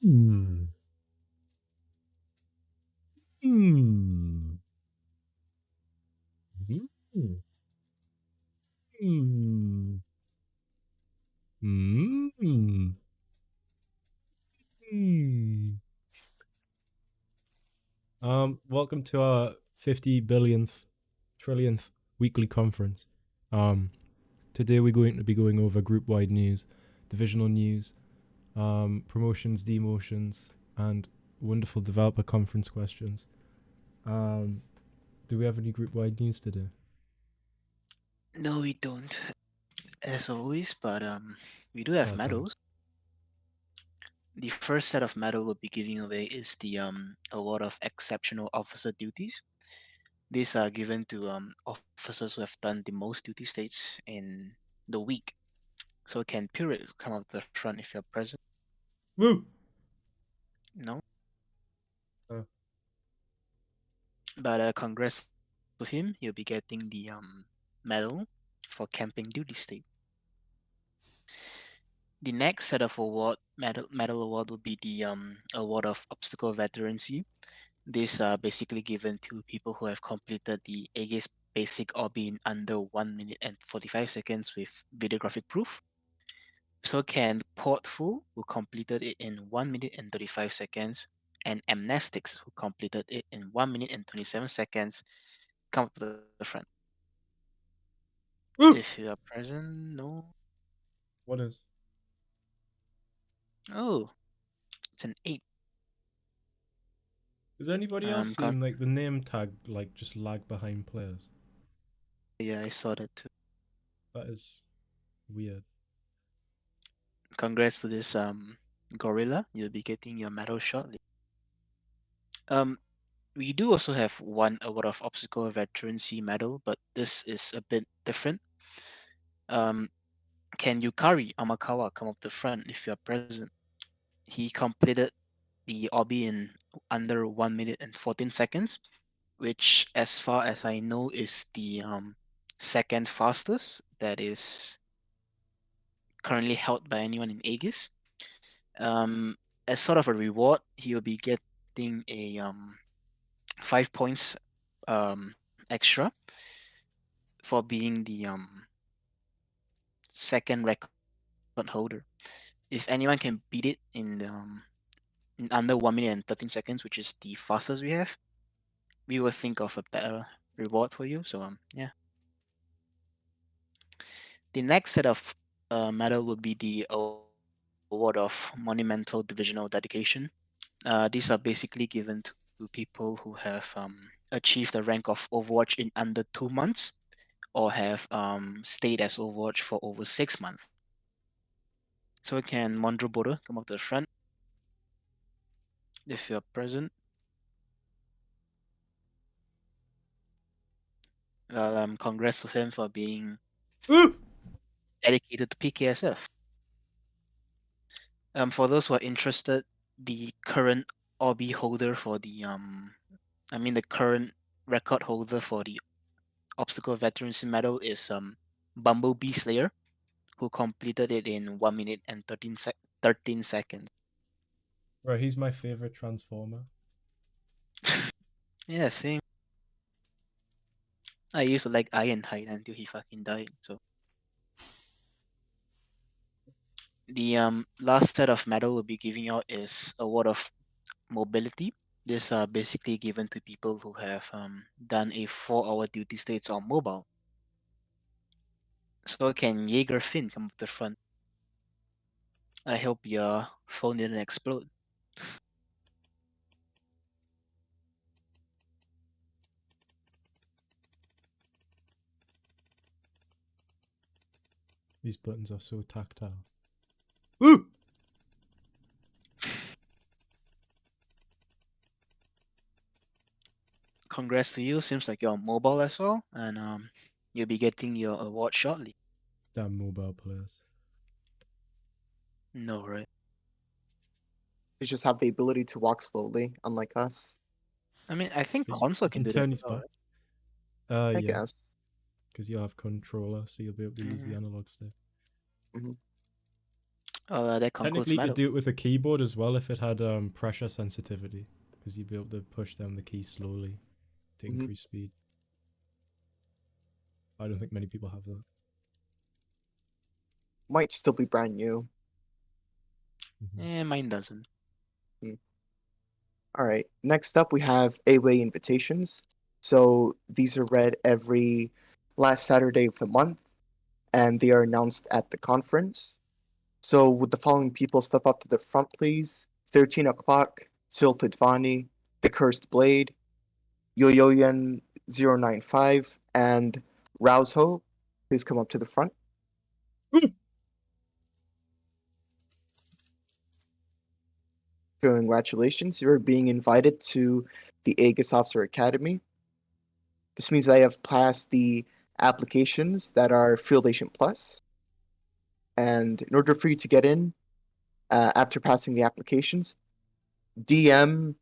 Hmm. Hmm. Hmm. Hmm. Hmm. Hmm. Welcome to our 50 billionth trillionth weekly conference. Today we're going to be going over group-wide news, divisional news, promotions, demotions, and wonderful developer conference questions. Do we have any group-wide news today? No, we don't, as always, but we do have Oh, damn. medals. The first set of medal we'll be giving away is the award of exceptional officer duties. These are given to officers who have done the most duty states in the week. So can Period come up the front if you're present? Woo! No, Uh, but congrats to him. You'll be getting the medal for camping duty state. The next set of medal award would be the award of obstacle veterancy. These are basically given to people who have completed the AEGIS basic obby in under 1 minute and 45 seconds with videographic proof. So can Portful, who completed it in 1 minute and 35 seconds, and Amnestics, who completed it in 1 minute and 27 seconds, come up to the front. Woo! If you are present, no. What is? Oh, it's an 8. Is anybody else Con- seeing like the name tag like just lag behind players? yeah, I saw that too. That is weird. Congrats to this gorilla. You'll be getting your medal shortly. Um, we do also have one award of obstacle veterancy medal, but this is a bit different. Um, can Yukari Amakawa come up the front if you are present? He completed the obby in under 1 minute and 14 seconds, which, as far as I know, is the second fastest that is currently held by anyone in AEGIS. Um, as sort of a reward, he will be getting a 5 points extra for being the second record holder. If anyone can beat it in under 1 minute and 13 seconds, which is the fastest we have, we will think of a better reward for you. So yeah. The next set of medal would be the award of monumental divisional dedication. These are basically given to people who have achieved the rank of Overwatch in under 2 months or have stayed as Overwatch for over 6 months. So can Mondro Boda come up to the front if you're present? Well, congrats to him for being Woo! dedicated to PKSF. For those who are interested, the current OB holder for the current record holder for the Obstacle Veterancy Medal is Bumblebee Slayer, who completed it in 1 minute and 13 seconds. Right, he's my favorite transformer. Yeah, same. I used to like Ironhide until he fucking died. So the last set of medal we'll be giving out is Award of Mobility. These are basically given to people who have done a 4-hour duty states on mobile. So can Jaeger Finn come up the front? I hope your phone didn't explode. These buttons are so tactile. Woo! Congrats to you. Seems like you're on mobile as well, and you'll be getting your award shortly. Damn mobile players. No, right? They just have the ability to walk slowly, unlike us, I mean, I think But console you can can do that turn as his well, back. I Yeah, guess. because you have controller, so you'll be able to use the right? analog stick. Mhm. That concludes Technically, you could medal. do it with a keyboard as well if it had pressure sensitivity, because you'd be able to push down the key slowly to Mhm. increase speed. I don't think many people have that. Might still be brand new. Mine doesn't. All right. Next up, we have AWA invitations. So these are read every last Saturday of the month, and they are announced at the conference. So would the following people step up to the front, please? 13 o'clock, Silted Vani, The Cursed Blade, Yoyoyan 095, and Rousho. Please come up to the front. Congratulations, you're being invited to the AEGIS Officer Academy. This means I have passed the applications that are Field Agent Plus. And in order for you to get in, after passing the applications, DM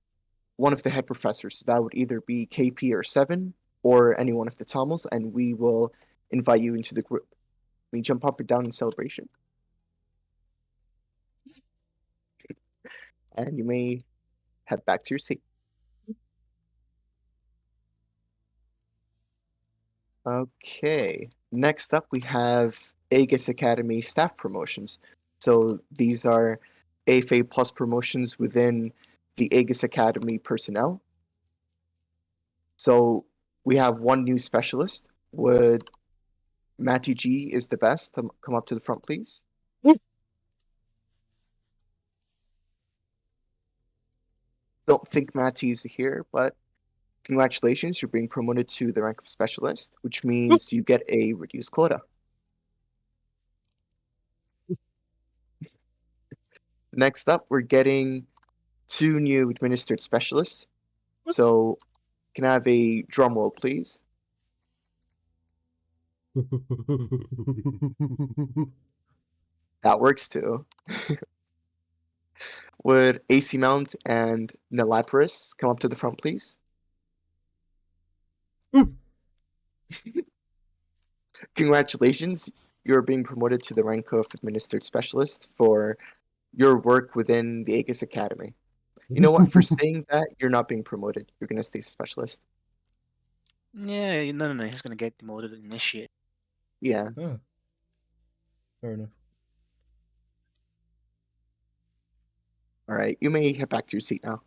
one of the head professors. That would either be KP or Seven, or any one of the Tamils, and we will invite you into the group. We jump up or down in celebration. And you may head back to your seat. Okay, next up we have AEGIS Academy staff promotions. So these are AFA plus promotions within the AEGIS Academy personnel. So we have one new specialist. Would Matty G is the best? Come up to the front, please. Don't think Matty's here, but congratulations, you're being promoted to the rank of specialist, which means you get a reduced quota. Next up, we're getting 2 new administered specialists. So can I have a drum roll, please? That works too. Would AC Mount and Nelaparis come up to the front, please? Congratulations, you're being promoted to the rank of administered specialist for your work within the AEGIS Academy. You know what? For saying that, you're not being promoted. You're gonna stay specialist. Yeah, no. He's gonna get demoted and initiate. Yeah. Oh. Fair enough. All right. You may head back to your seat now.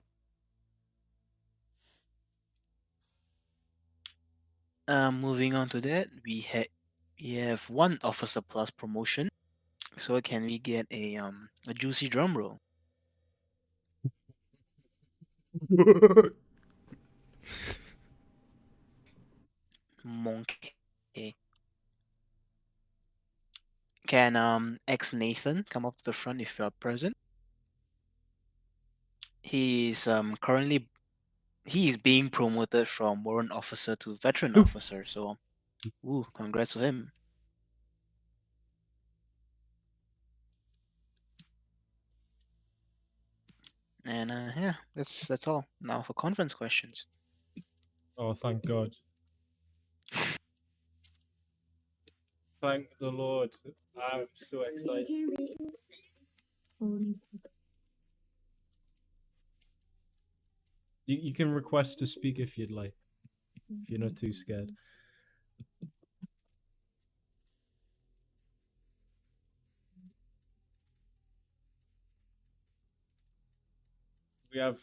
Moving on to that, we have one officer plus promotion. So can we get a juicy drum roll? Monkey. Can ex Nathan come up to the front if you are present? He's currently being promoted from warrant officer to veteran officer. So, congrats to him. And yeah, that's all. Now for conference questions. Oh, thank God. Thank the Lord. I'm so excited. You can request to speak if you'd like, if you're not too scared.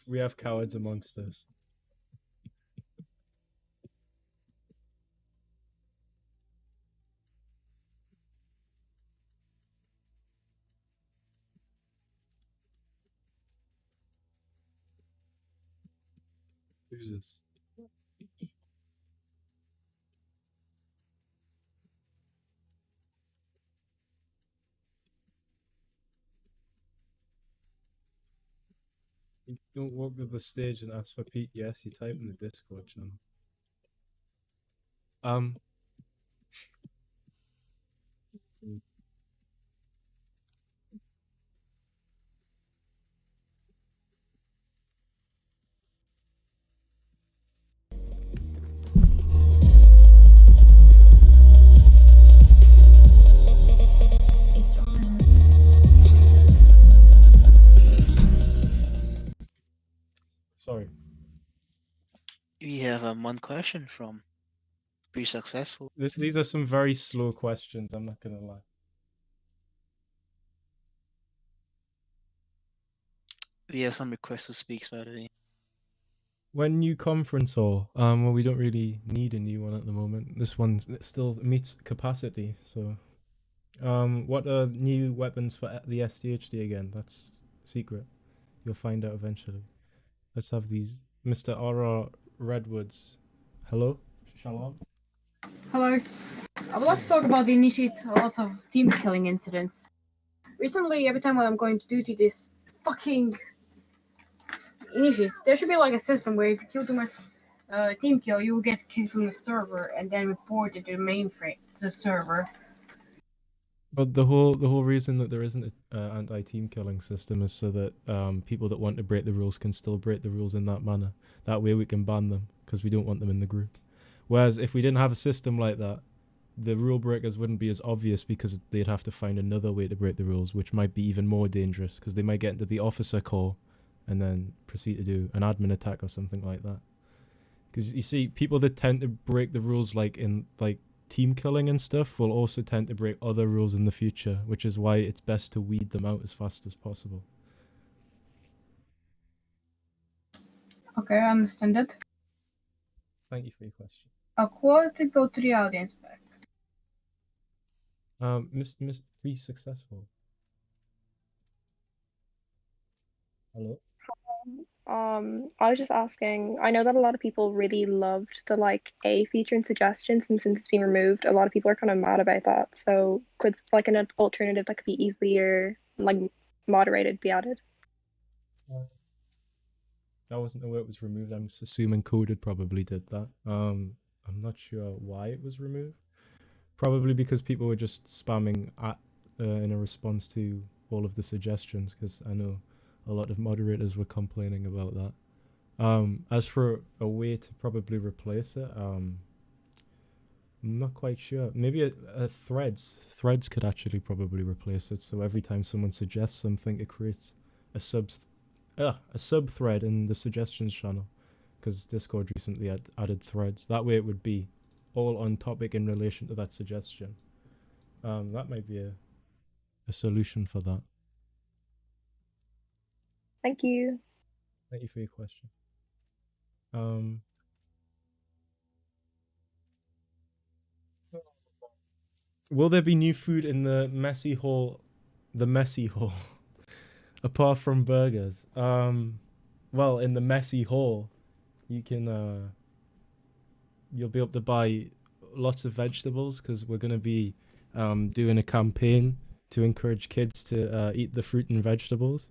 We have cowards amongst us. Who's this? You don't walk to the stage and ask for Pete. Yes, you type in the Discord channel. We have one question from Pretty Successful. These are some very slow questions, I'm not gonna lie. We have some requests to speak about it. When new conference hall, well, we don't really need a new one at the moment. This one still meets capacity, so. What are new weapons for the SDHD again? That's secret. You'll find out eventually. Let's have these. Mr. R.R. Redwoods. Hello? Shalom? Hello. I would like to talk about the initiate lots of team killing incidents. Recently, every time I'm going to duty, this fucking initiates. There should be like a system where if you kill too much team kill, you will get kicked from the server and then reported to the mainframe, the server. But the whole reason that there isn't an anti-team killing system is so that people that want to break the rules can still break the rules in that manner. That way we can ban them, because we don't want them in the group. Whereas if we didn't have a system like that, the rule breakers wouldn't be as obvious, because they'd have to find another way to break the rules, which might be even more dangerous, because they might get into the officer call and then proceed to do an admin attack or something like that. Because you see, people that tend to break the rules like team killing and stuff will also tend to break other rules in the future, which is why it's best to weed them out as fast as possible. Okay, I understand that. Thank you for your question. Quality go to the audience back. Miss Be Successful. Hello? I was just asking, I know that a lot of people really loved the A feature and suggestions, and since it's being removed, a lot of people are kind of mad about that. So could an alternative that could be easier, moderated, be added? I wasn't aware it was removed. I'm just assuming Coded probably did that. I'm not sure why it was removed. Probably because people were just spamming in a response to all of the suggestions, because I know a lot of moderators were complaining about that. As for a way to probably replace it, I'm not quite sure. Maybe Threads could actually probably replace it. So every time someone suggests something, it creates a sub thread in the suggestions channel, because Discord recently added Threads. That way it would be all on topic in relation to that suggestion. That might be a solution for that. Thank you. Thank you for your question. Will there be new food in the messy hall? The messy hall, apart from burgers. Well, in the messy hall, you can you'll be able to buy lots of vegetables, because we're gonna be doing a campaign to encourage kids to eat the fruit and vegetables.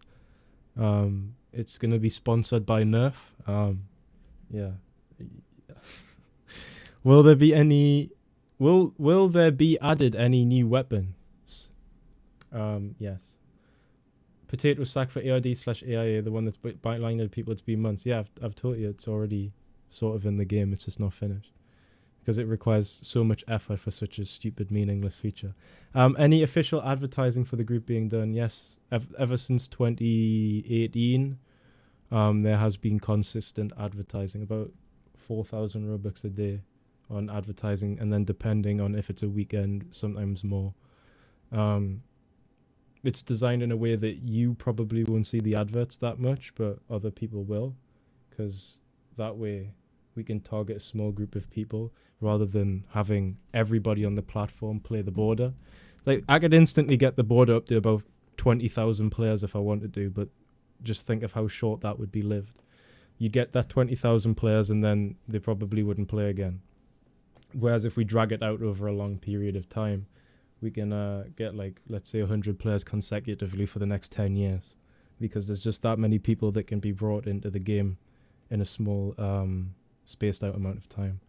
It's gonna be sponsored by Nerf. Yeah. Will there be any? Will there be added any new weapons? Yes. Potato sack for ARD/AIA, the one that's blinded people. It's been months. Yeah, I've told you it's already sort of in the game. It's just not finished, because it requires so much effort for such a stupid, meaningless feature. Any official advertising for the group being done? Yes, ever since 2018, there has been consistent advertising, about 4,000 Robux a day on advertising, and then depending on if it's a weekend, sometimes more. It's designed in a way that you probably won't see the adverts that much, but other people will, because that way we can target a small group of people rather than having everybody on the platform play the border. I could instantly get the border up to about 20,000 players if I wanted to, but just think of how short that would be lived. You'd get that 20,000 players and then they probably wouldn't play again. Whereas if we drag it out over a long period of time, we can get let's say 100 players consecutively for the next 10 years, because there's just that many people that can be brought into the game in a small spaced out amount of time.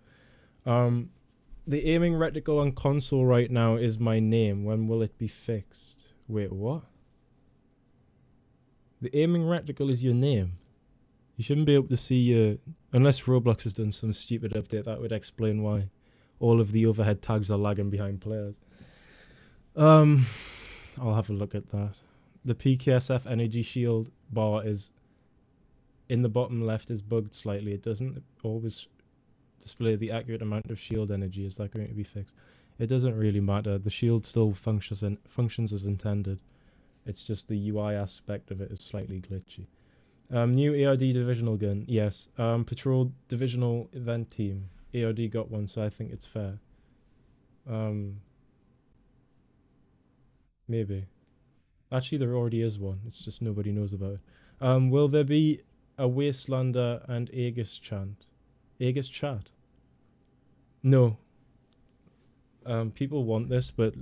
The aiming reticle on console right now is my name. When will it be fixed? Wait, what? The aiming reticle is your name. You shouldn't be able to see your... Unless Roblox has done some stupid update, that would explain why all of the overhead tags are lagging behind players. I'll have a look at that. The PKSF energy shield bar is in the bottom left is bugged slightly. It doesn't always display the accurate amount of shield energy. Is that going to be fixed? It doesn't really matter. The shield still functions as intended. It's just the UI aspect of it is slightly glitchy. New ARD divisional gun. Yes. Patrol divisional event team. ARD got one, so I think it's fair. Maybe. Actually, there already is one. It's just nobody knows about it. Will there be a Wastelander and Aegis chant? Aegis chat? No. People want this, but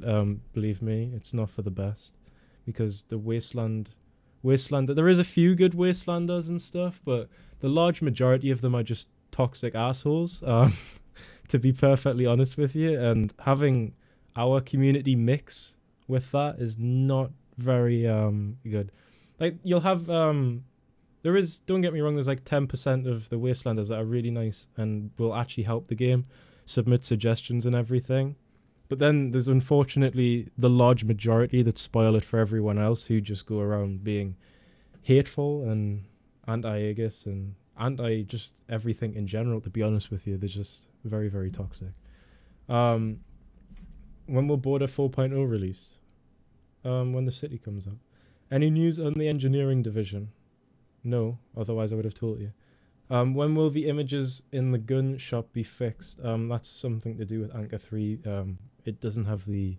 believe me, it's not for the best. Because the Wastelander, there is a few good Wastelanders and stuff, but the large majority of them are just toxic assholes, to be perfectly honest with you. And having our community mix with that is not very good. Like, you'll have there is, don't get me wrong, there's like 10% of the Wastelanders that are really nice and will actually help the game, submit suggestions and everything. But then there's unfortunately the large majority that spoil it for everyone else, who just go around being hateful and anti-Aegis and anti just everything in general, to be honest with you. They're just very, very toxic. When will Border 4.0 release? When the city comes out. Any news on the engineering division? No, otherwise I would have told you. When will the images in the gun shop be fixed? That's something to do with Anchor 3. It doesn't have the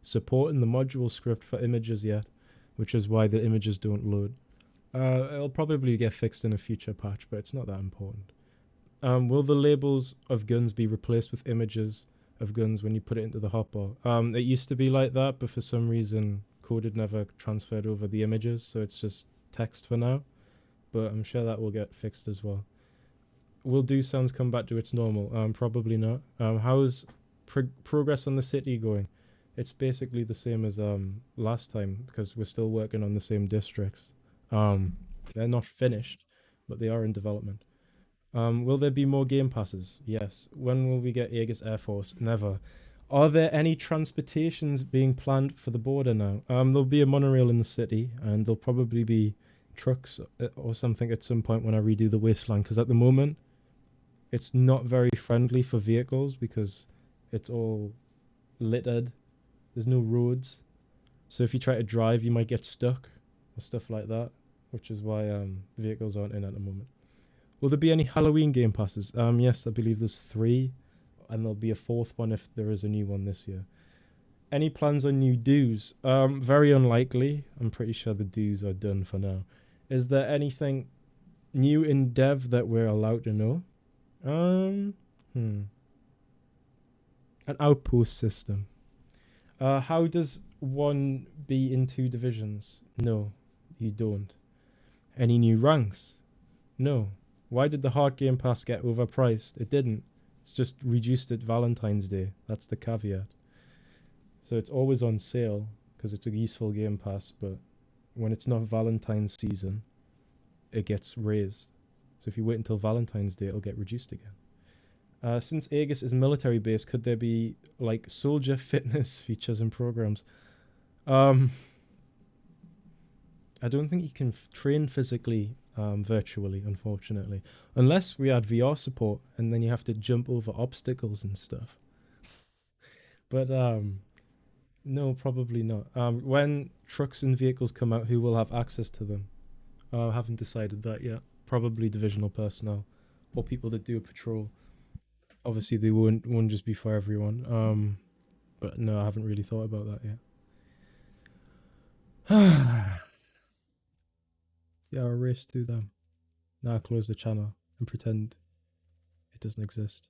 support in the module script for images yet, which is why the images don't load. It'll probably get fixed in a future patch, but it's not that important. Will the labels of guns be replaced with images of guns when you put it into the hotbar? It used to be like that, but for some reason Coded never transferred over the images, so it's just text for now. But I'm sure that will get fixed as well. Will Do Sounds come back to its normal? Probably not. How's progress on the city going? It's basically the same as last time, because we're still working on the same districts. They're not finished, but they are in development. Will there be more game passes? Yes. When will we get Aegis Air Force? Never. Are there any transportations being planned for the border now? There'll be a monorail in the city, and there'll probably be trucks or something at some point when I redo the wasteland, because at the moment it's not very friendly for vehicles because it's all littered. There's no roads, so if you try to drive you might get stuck or stuff like that, which is why vehicles aren't in at the moment. Will there be any Halloween game passes? Yes, I believe there's 3, and there'll be a 4th one if there is a new one this year. Any plans on new dues? Very unlikely. I'm pretty sure the dues are done for now. Is there anything new in dev that we're allowed to know? An outpost system. How does one be in 2 divisions? No, you don't. Any new ranks? No. Why did the hard game pass get overpriced? It didn't. It's just reduced at Valentine's Day. That's the caveat. So it's always on sale because it's a useful game pass, but when it's not Valentine's season, it gets raised. So if you wait until Valentine's Day, it'll get reduced again. Since Aegis is military based, could there be like soldier fitness features and programs? I don't think you can train physically virtually, unfortunately, unless we add VR support, and then you have to jump over obstacles and stuff. But no, probably not. When trucks and vehicles come out, who will have access to them? I haven't decided that yet. Probably divisional personnel or people that do a patrol. Obviously, they won't just be for everyone. But no, I haven't really thought about that yet. Yeah, I'll race through them. Now I'll close the channel and pretend it doesn't exist.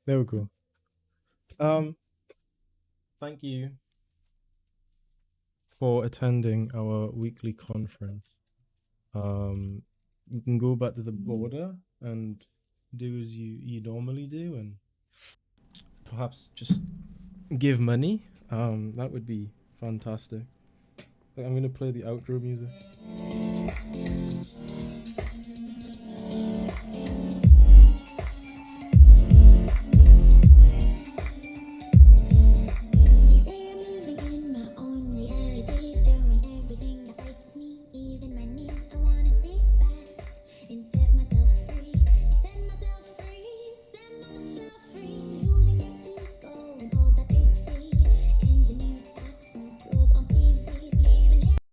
There we go. Thank you for attending our weekly conference. You can go back to the border and do as you normally do, and perhaps just give money. That would be fantastic. I'm gonna play the outro music.